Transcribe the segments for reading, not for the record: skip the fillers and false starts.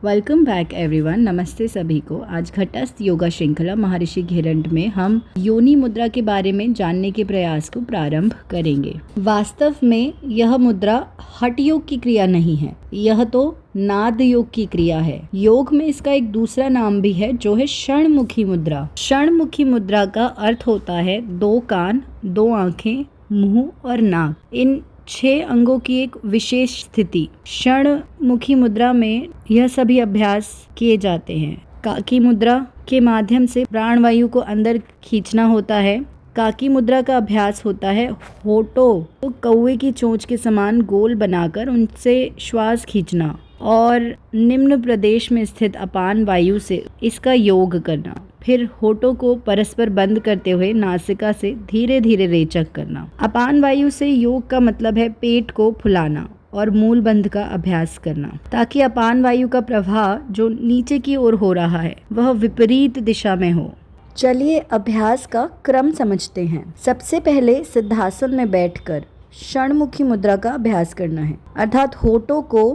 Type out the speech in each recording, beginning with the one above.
Welcome back everyone. नमस्ते सभी को। आज घटस्थ योगा श्रृंखला महर्षि घेरंट में हम योनि मुद्रा के बारे में जानने के प्रयास को प्रारंभ करेंगे। वास्तव में यह मुद्रा हठ योग की क्रिया नहीं है, यह तो नाद योग की क्रिया है। योग में इसका एक दूसरा नाम भी है जो है षणमुखी मुद्रा। षणमुखी मुद्रा का अर्थ होता है 2 कान, 2 आंखें, मुंह और नाक, इन 6 अंगों की एक विशेष स्थिति। षणमुखी मुद्रा में यह सभी अभ्यास किए जाते हैं। काकी मुद्रा के माध्यम से प्राणवायु को अंदर खींचना होता है। काकी मुद्रा का अभ्यास होता है होठों को कौवे की चोंच के समान गोल बनाकर उनसे श्वास खींचना और निम्न प्रदेश में स्थित अपान वायु से इसका योग करना। फिर होठों को परस्पर बंद करते हुए नासिका से धीरे धीरे रेचक करना। अपान वायु से योग का मतलब है पेट को फुलाना और मूल बंध का अभ्यास करना, ताकि अपान वायु का प्रवाह जो नीचे की ओर हो रहा है वह विपरीत दिशा में हो। चलिए अभ्यास का क्रम समझते हैं। सबसे पहले सिद्धासन में बैठकर षणमुखी मुद्रा का अभ्यास करना है, अर्थात होठों को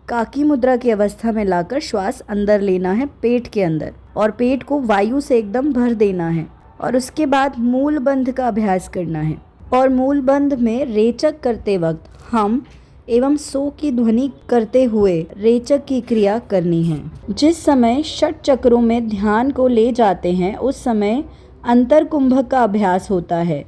काकी मुद्रा की अवस्था में लाकर श्वास अंदर लेना है पेट के अंदर, और पेट को वायु से एकदम भर देना है। और उसके बाद मूल बंध का अभ्यास करना है, और मूल बंध में रेचक करते वक्त हम एवं सो की ध्वनि करते हुए रेचक की क्रिया करनी है। जिस समय षट चक्रों में ध्यान को ले जाते हैं उस समय अंतर कुंभक का अभ्यास होता है,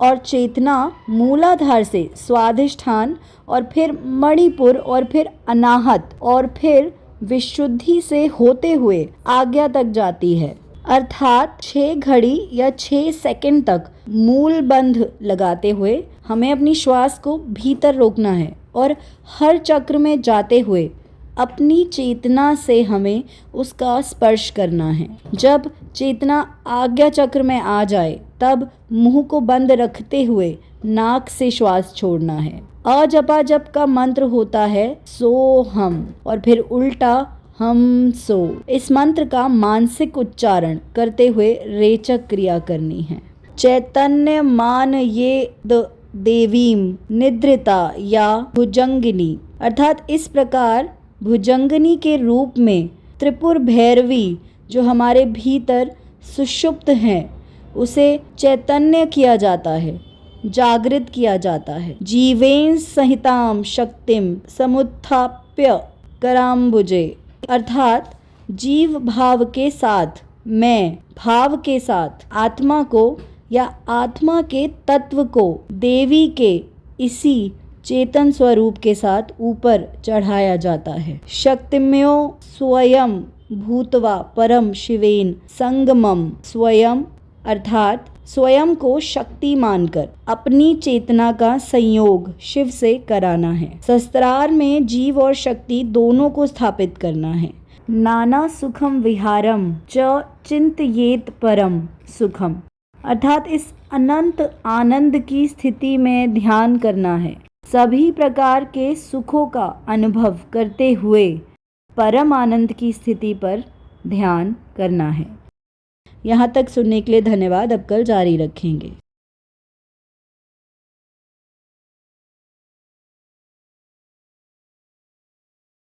और चेतना मूलाधार से स्वाधिष्ठान और फिर मणिपुर और फिर अनाहत और फिर विशुद्धि से होते हुए आज्ञा तक जाती है। अर्थात 6 घड़ी या 6 सेकंड तक मूल बंध लगाते हुए हमें अपनी श्वास को भीतर रोकना है, और हर चक्र में जाते हुए अपनी चेतना से हमें उसका स्पर्श करना है। जब चेतना आज्ञा चक्र में आ जाए तब मुंह को बंद रखते हुए नाक से श्वास छोड़ना है। अजपा जप का मंत्र होता है सो हम, और फिर उल्टा हम सो। इस मंत्र का मानसिक उच्चारण करते हुए रेचक क्रिया करनी है। चैतन्य मान ये देवीम निद्रिता या भुजंगिनी, अर्थात इस प्रकार भुजंगिनी के रूप में त्रिपुर भैरवी जो हमारे भीतर सुषुप्त हैं उसे चैतन्य किया जाता है, जागृत किया जाता है। जीवेन संहिताम शक्तिम समुत्थाप्य कराम्बुजे, अर्थात जीव भाव के साथ, मैं भाव के साथ आत्मा को या आत्मा के तत्व को देवी के इसी चेतन स्वरूप के साथ ऊपर चढ़ाया जाता है। शक्तिमयो स्वयं भूतवा परम शिवेन संगमम, स्वयं अर्थात स्वयं को शक्ति मानकर अपनी चेतना का संयोग शिव से कराना है। शस्त्रार में जीव और शक्ति दोनों को स्थापित करना है। नाना सुखम विहारम च चिंतयेत परम सुखम, अर्थात इस अनंत आनंद की स्थिति में ध्यान करना है। सभी प्रकार के सुखों का अनुभव करते हुए परम आनंद की स्थिति पर ध्यान करना है। यहाँ तक सुनने के लिए धन्यवाद। अब कल जारी रखेंगे।